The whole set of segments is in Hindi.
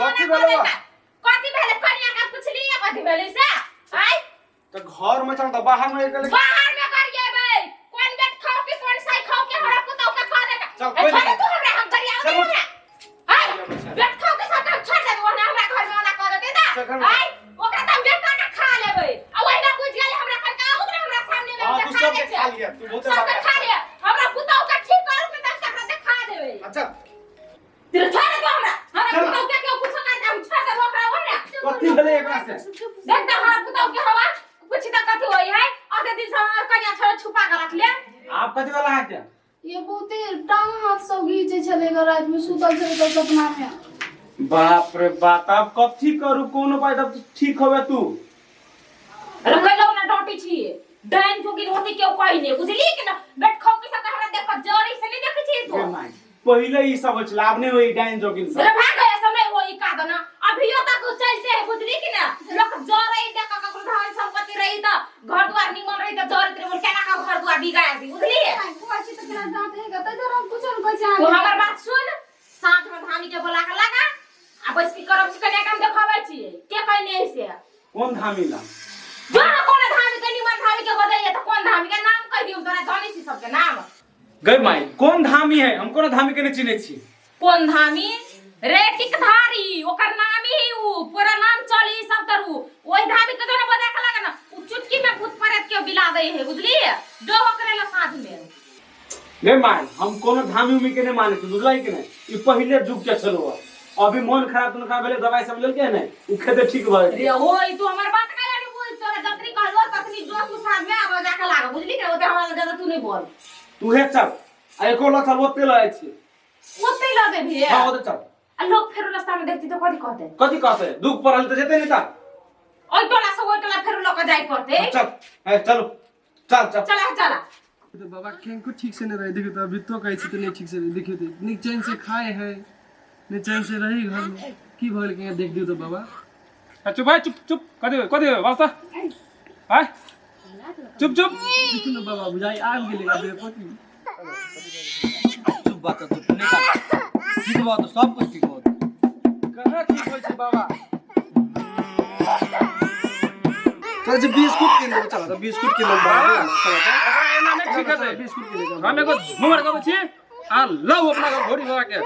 कथि भेलै कनिया का पूछली कथि भेलै से आइ तो घर में चल त बाहर में बाहर में करिए बे कोन बेट खाओ के कोन साई खाओ के हमरा पुतौ के खा देगा छोड़ तू हमरा हम गरिया दे आइ बेट खाओ के साथ छोड़ दे ओना हमरा घर में ओना कर दे दा आइ ओकरा त बेटा के खा लेबै आ ओहिना बुझ गेलै हमरा कर का ओकरा हमरा सामने में हां तू सब के खा लिया तू बहुत सब खा लिया हमरा पुतौ के ठीक करू में तब हमरा दिखा देबै अच्छा तेरे छोड़ दे हमरा पुतौ के क्यों कुछ कर दे छोड़ दे ओकरा ओना कथि भेलै एकरा से देख त हमरा पुतौ के हवा कुछ त कथि होई है आधे दिन से हमर कन्या छोड़ छुपा के रख ले आप कथि वाला है क्या ये बहुते टांग हाथ सब घींचे चलेगा रात में सुतल चले तो सपना में बाप रे बाप अब कथि करू कोनो पाई तब ठीक होबे तू अरे कहलो ना डॉटी छी डाइन जोगी होती क्यों कोई नहीं बुझली कि ना बेट खाओ के साथ हमरा देख जरी से नहीं देख छी तो पहले ही सब चला आपने वही डाइन जोगिन से अरे भाग गया समय वो ही का दना अभियो तक चलते है बुझली कि ना लोग जरे देख का धन संपत्ति रही त घर द्वार निमन रही त जरे तेरे बोल केना का घर द्वार बिगाड़ दी बुझली कोई चीज तो केना डांटेगा त इधर हम कुछ न कैसे तो हमर बात सुन साथ में धामी के बोला के लगा आ बस की करब कन्या काम देखाबै छी के कहने ऐसे कौन धामी ला जो कौन धामी के निमन धामी के बताइए त कौन धामी के नाम कह दियो तोरा जाने छी सबके नाम गई माई कौन धामी है हम कोनो धामी के नहीं चिन्हे छी कौन धामी रेटिक धारी ओकर नाम ही उ पूरा नाम चली सब तरु ओई धामी के तोरा बता के लगा ना उ चुटकी में भूत परत के बिला दे है बुझली जो ओकरेला साथ में गई माई हम कोनो धामी उमी के नहीं माने छी बुझलाई कि नहीं ई पहले जुग के चलो अभी मन खराब तो का भेले दवाई सब लेके नहीं उ खेते ठीक भ रे ओई तू हमर बात कहला नहीं बोल तोरा जतरी कहलो ततनी जो तू साथ में आबो जाके लाग बुझली के ओते हमरा ज्यादा तू नहीं बोल तू हे चल आ एको लथल ओते लाए छी ओते ला दे भी हां ओते चल आ लोग फेर रास्ता में देखती तो कथि कहते दुख पड़ल त जेते नहीं ता ओई टोला से ओई टोला फेर लोग जाई पड़ते चल है चलो चल चल चला चला तो बाबा केनको ठीक से नहीं रहे देखो तो अभी तो कहै छी तो नहीं ठीक से देखियो तो नहीं चैन से खाए है नहीं चैन से रही घर में की भइल के देख दियो तो बाबा चुप भाई चुप चुप कथि वास्ता हाय चुप चुप देखो ना बाबा बुझाई आग गेलेगा बे पति चुप बात तो नहीं का ठीक बात तो सब कुछ ठीक होत कहां ठीक होय छै बाबा तो जे बिस्कुट के ले चला तो बिस्कुट के ले बाबा चला एना नहीं ठीक है बिस्कुट के ले हमें को मुमर का छी आ लो अपना का घोड़ी बाबा के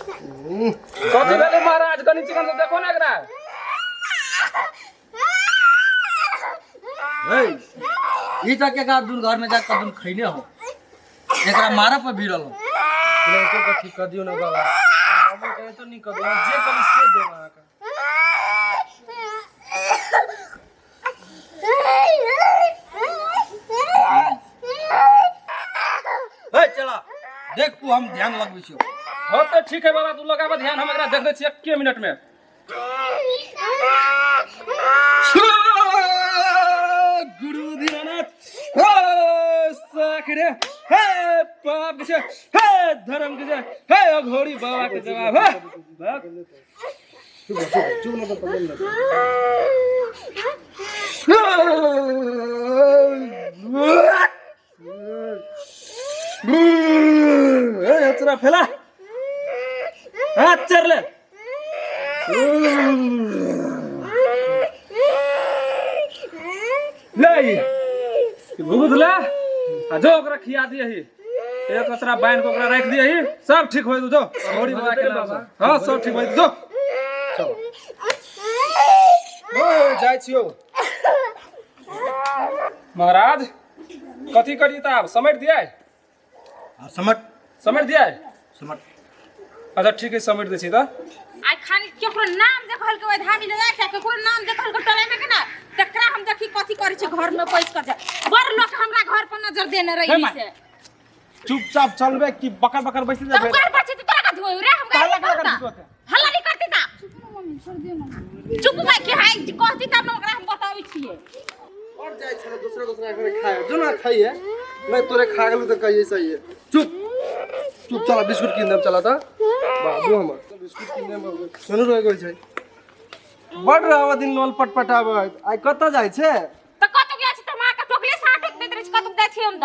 कथि भेले महाराज कनी चिकन से देखो ना एकरा ए ई तक के का दूर घर में जाके दूर खइले हो एकरा मारा पर भिड़ल हो लड़के को ठीक कर दियो ना बाबा बाबू कहे तो नहीं कर दो जे कभी से दे वहां का ए चला देख तू हम ध्यान लगबै छियो हो तो ठीक है बाबा तू लगाबा ध्यान हम एकरा देख दे छी 1 मिनट में गुरु दीनानाथ हे साखरे हे पाप से हे धर्म के हे घोड़ी बाबा के जवाब है चुप ना तो पकड़ ले ए तेरा फैला हाथ चर ले ले भूगुदला आ जो ओकरा खिया दिए ही एक कचरा बांध के ओकरा रख दिए ही सब ठीक होई जो घोड़ी बाबा के बाबा हां सब ठीक होई जो चलो ओए जाइ छियो महाराज कथी करिए ता समेट दिया समेट दिया अच्छा ठीक है समेट दे छी त आई खानी केकरो नाम देखल के धामी ले जाय केकरो नाम देखल के टले में के ना तकरा हम देखी कथी करे छै घर में पैस कर बड़ लोग हमरा घर पर नजर देने रही से चुपचाप चलबे कि बकर बकर बैठ जा तो घर पर छी तोरा का धोई रे हम हल्ला नहीं करती ता चुप भाई के हाय कहती तब न ओकरा हम बताबै छियै और जाइ छले दूसरा घर खाए जो ना खाइए मैं तोरे खा गेलू त कहिए सही है चुप चला बिस्कुट किन देम चला त बाबू हमर बिस्कुट किन देम सुनु रह गेल छै बड़ रहवा दिन लोल पटपटाब आइ कत जाइ छै त कत गया छी त मां के टोकले साट देत रही कत जाय छी हम त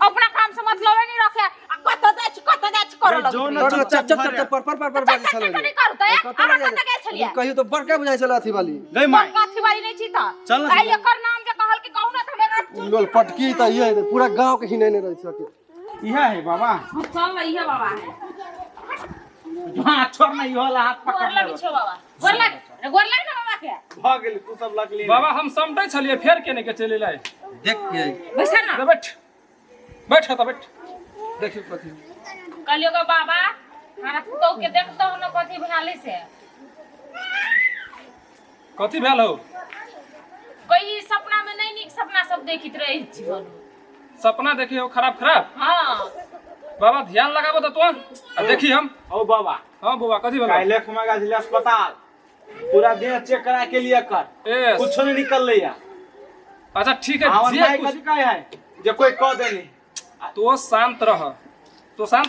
अपना काम से मतलब नहीं रखे कत जाय छी करो लग चप पर बाजी चले नहीं करू त हमरा कत गए छलिए कहियो तो बड़का बुझाइ छला अथी वाली गई माई अथी वाली नहीं छी त आई एकर नाम जे कहल के कहू ना त हमरा लोल पटकी त ये पूरा गांव के हिने ने रह सके इहा है बाबा चल रही है बाबा है हां छोड़ नहीं होला हाथ पकड़ गोर लगी छो बाबा गोर लग ना बाबा के भ गेल तू सब लगली बाबा हम समटै छलिए फेर केने के चले लाए देख के बैठा ना बैठ बैठ देखियो कथी कहलियो ग बाबा हमरा पुतौ के देखतो न कथी भेले से कथी भेल हो कोई सपना में नहीं नीक सपना सब देखित रही छी बोलू सपना देखी हो खराब हां बाबा ध्यान लगाबो त तो देखी हम ओ बाबा हां बाबा कथी भेल काइले खमगा जिला अस्पताल पूरा देह चेक करा के लिए कर कुछ नहीं निकल ले या अच्छा ठीक है आवन जे भाई कुछ कथी कहे है जे कोई कह देनी तो शांत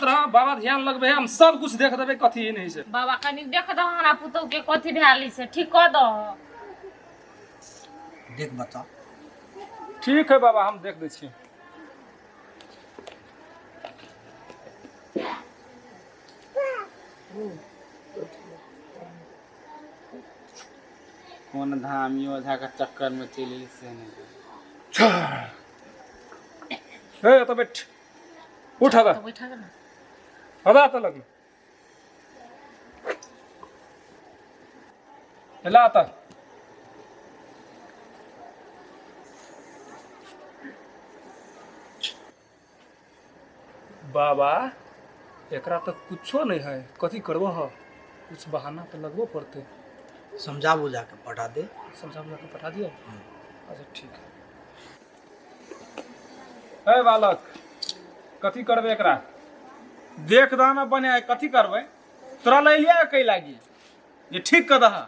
रह बाबा ध्यान लगबे हम सब कुछ देख देबे कथी ही नहीं से बाबा कनी देख दो हमरा पुतौ के कथी भेली से ठीक क दो देख बता ठीक है बाबा हम देख दै छी कौन धामियो ओझा का चक्कर में चली से नहीं ए तो बैठ उठ हदा तो बैठा ना हदा तो लगी हिला आता बाबा एकरा तो कुछो नहीं है कथी करबो ह कुछ बहाना तो लगबो पड़ते समझा बुझा के पढ़ा दे समझा बुझा के पठा दियो अच्छा ठीक है ए बालक कथी करबे एकरा देख दाना बने है कथी करबे तोरा ले लिया कई लागी ये ठीक कर दहा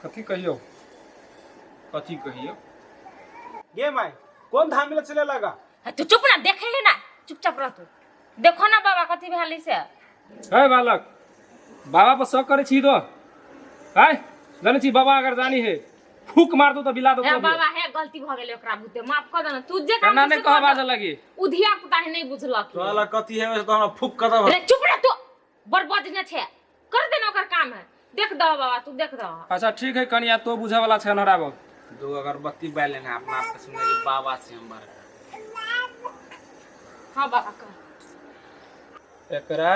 कथी कहियो गे माई कौन धामिल चले लगा तू चुप ना देखे ना चुपचाप रह तू देखो ना बाबा कथी भेली से है बालक बाबा पर शक करे छी तो है जाने छी बाबा अगर जानी है फूक मार दो तो बिला दो है तो बाबा है गलती भ गेले ओकरा बुते माफ कर देना तू जे काम केना ने कह बाजे लगी उधिया पुता है नहीं बुझलक तोला कथी है तो हमरा फुक कर दबा रे चुप रह तू बर्बाद न छे कर देना ओकर काम है देख दो बाबा तू देख दो अच्छा ठीक है कनिया तो बुझे वाला छै नराब दो अगरबत्ती बैले ना अपना आप के सुने के बाबा से हम बार हां बाबा कर एकरा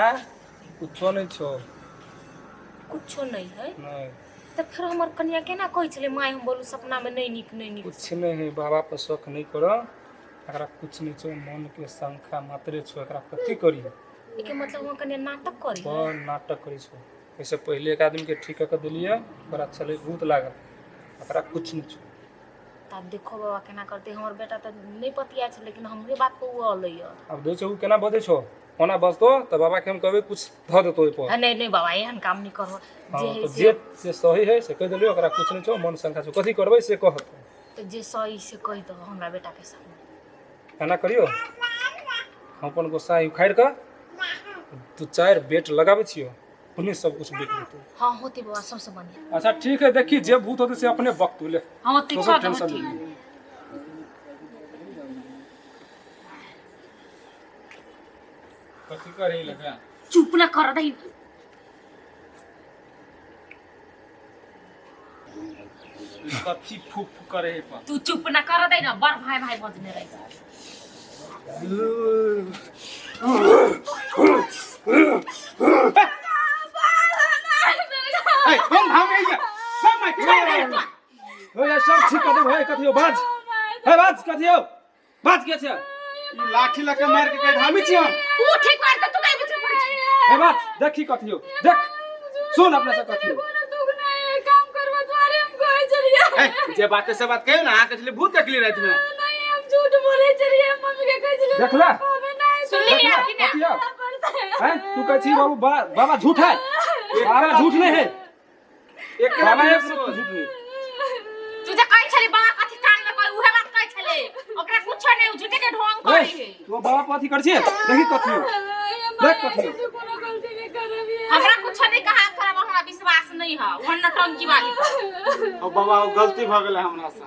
कुछो नहीं छो कुछो नहीं है नहीं तो फिर हमर कन्या केना कहै छले माय हम बोलू सपना में नहीं नीक कुछ नहीं है बाबा पर शक नहीं करो एकरा कुछ नहीं छो मन के संख्या मात्रे छो एकरा कथी करी एके मतलब हम कन्या नाटक करी और नाटक करी छो ऐसे पहले एक आदमी के ठीक कर दिलिए बड़ा चले भूत लागल एकरा कुछ नहीं छो तब देखो बाबा केना करते हमर बेटा तो नहीं पतिया छै लेकिन हमरे बात को वो लइय अब दे छो केना बदे छो होना बसतो तो बाबा के हम कहबे कुछ ध देतो ओइ पर नहीं बाबा एहन काम नहीं करो जे है जे सही है से कह देलियो ओकरा कुछ नहीं छो मन संख्या छो कथी करबै से कहत तो जे सही से कहि दो हमरा बेटा के सामने खाना करियो हम अपन गोसाई उखाड़ के दू चार बेट लगाबै छियो पुने सब कुछ बेट देतो हां होती बाबा सबसे बढ़िया अच्छा ठीक है देखी जे भूत होते से अपने वक्त ले हां ठीक है टेंशन ठीक नहीं कथी करी लगा चुप ना कर दई कथी फुक करे है पर तू चुप ना कर दई ना बड़ भाई भाई बजने रही कथी हो बाज हे बाज कथी हो बाज के छै ई लाठी लके मार के धामी छी हम तू ठीक कर त तू काहे बीच में पड़ छी हे बाज देखी कथी हो देख सुन अपने से कथी हो काम करवा तुम्हारे हम कहे चलिए जे बात से बात कहियो ना आ के भूत देखली रात में नहीं हम झूठ बोले चलिए मम्मी के कहे चलिए देख ले सुन ली आपकी ना कथी हो हैं तू कह छी बाबा झूठ है बाबा झूठ नहीं है एक बाबा एक झूठ नहीं तू जे कहि छली बाबा कथि कान में कोई उहे बात कहि छले ओकरा कुछ नहीं झूठे के ढोंग करी है तू बाबा कथि कर छी देखी कथी हो देख कथी हो कोनो गलती नहीं करबी हमरा कुछ नहीं कहा तोरा में हमरा विश्वास नहीं है वो नटंकी वाली ओ बाबा वो गलती भ गेले हमरा से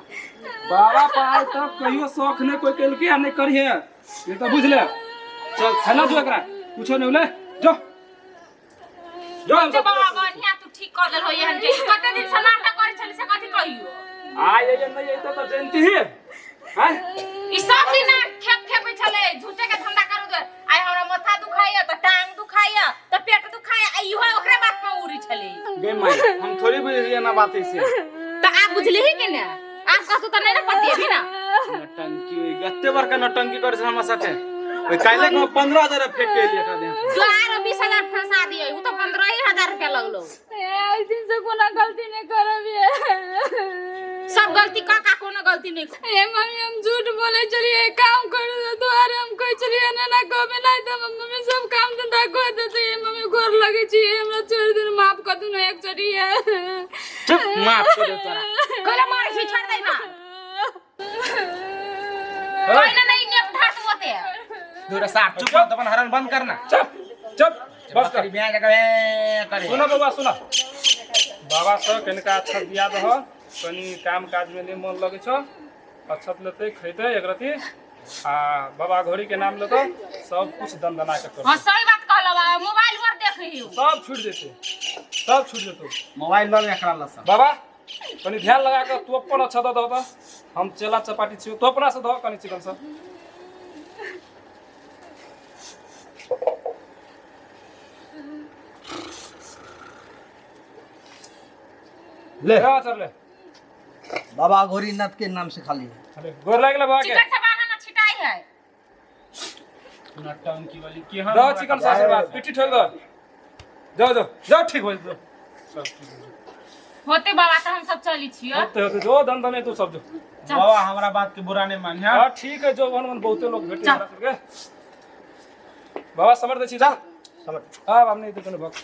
बाबा पाल तब कहियो शौक नहीं कोई केल के नहीं करिए ये तो बुझ ले चल खाना जो एकरा कुछो नहीं ले जो जो जे बाबा बढ़िया तू ठीक कर लेल होय हन के कते दिन से नाटक करे छली से कथि कहियो आ ये नहीं ये तो जानती है हैं ई सब दिन खेप खेपे छले झूठे के धंधा करू दे आइ हमरा माथा दुखाइया त टांग दुखाइया त पेट दुखाइया आई हो ओकरे बात में उरी छले गे माई हम थोड़ी बुझलिए ना बात से त आप बुझली ही के ना आप कहतु त नहीं ना पतिए भी ना नटंकी गत्ते बार का नटंकी करे से हमरा साथे ओइ काइले को 15000 फेंक के लिए था दे जो आरो 20000 फंसा दिए उ तो 15000 रुपया लगलो ए दिन से कोनो गलती नहीं करबी सब गलती का कोनो गलती नहीं ए मम्मी हम झूठ बोले चलिए काम करू तो तुम्हारे हम कहे चलिए ना कहबे नहीं तो मम्मी सब काम धंधा कर देते मम्मी गोर लगे छी हमरा छोड़ दे माफ कर दू ना एक चलिए चुप माफ कर दे तोरा कोला मार छी छोड़ दे ना कोई ना नहीं ने ढाट होते दूर साथ चुप अपन हरण बंद करना चुप चुप बस कर ब्याह जगह करे सुनो बाबा सुनो बाबा से कनिका अच्छा दिया दह कनी काम काज में नहीं मन लगे छ अच्छा लेते खैते एक रति आ बाबा घोड़ी के नाम लेतो सब कुछ दंदना के कर हां सही बात कहलो बाबा मोबाइल पर देख रही हूं सब छूट जेते सब छूट जेतो मोबाइल लग एकरा लसा बाबा कनी ध्यान लगा के तू अपन अच्छा दो तो हम चेला चपाटी छी तो अपना से दो कनी चिकन से ले चल ले बाबा गोरीनाथ के नाम से खाली है अरे गोर लागले बाबा के चिकन से बहाना छिटाई है नटंकी वाली की हम दो चिकन से आशीर्वाद पिटी ठोक दो जाओ जाओ जाओ ठीक हो जाओ सब ठीक हो जाओ होते बाबा तो हम सब चली छियो होते होते जो दंदने तू सब जो बाबा हमरा बात के बुरा नहीं मानी हां हां ठीक है जो वन बहुते लोग भेटे हमरा के बाबा समझ दे छी जा समझ अब हमने इतने भक्त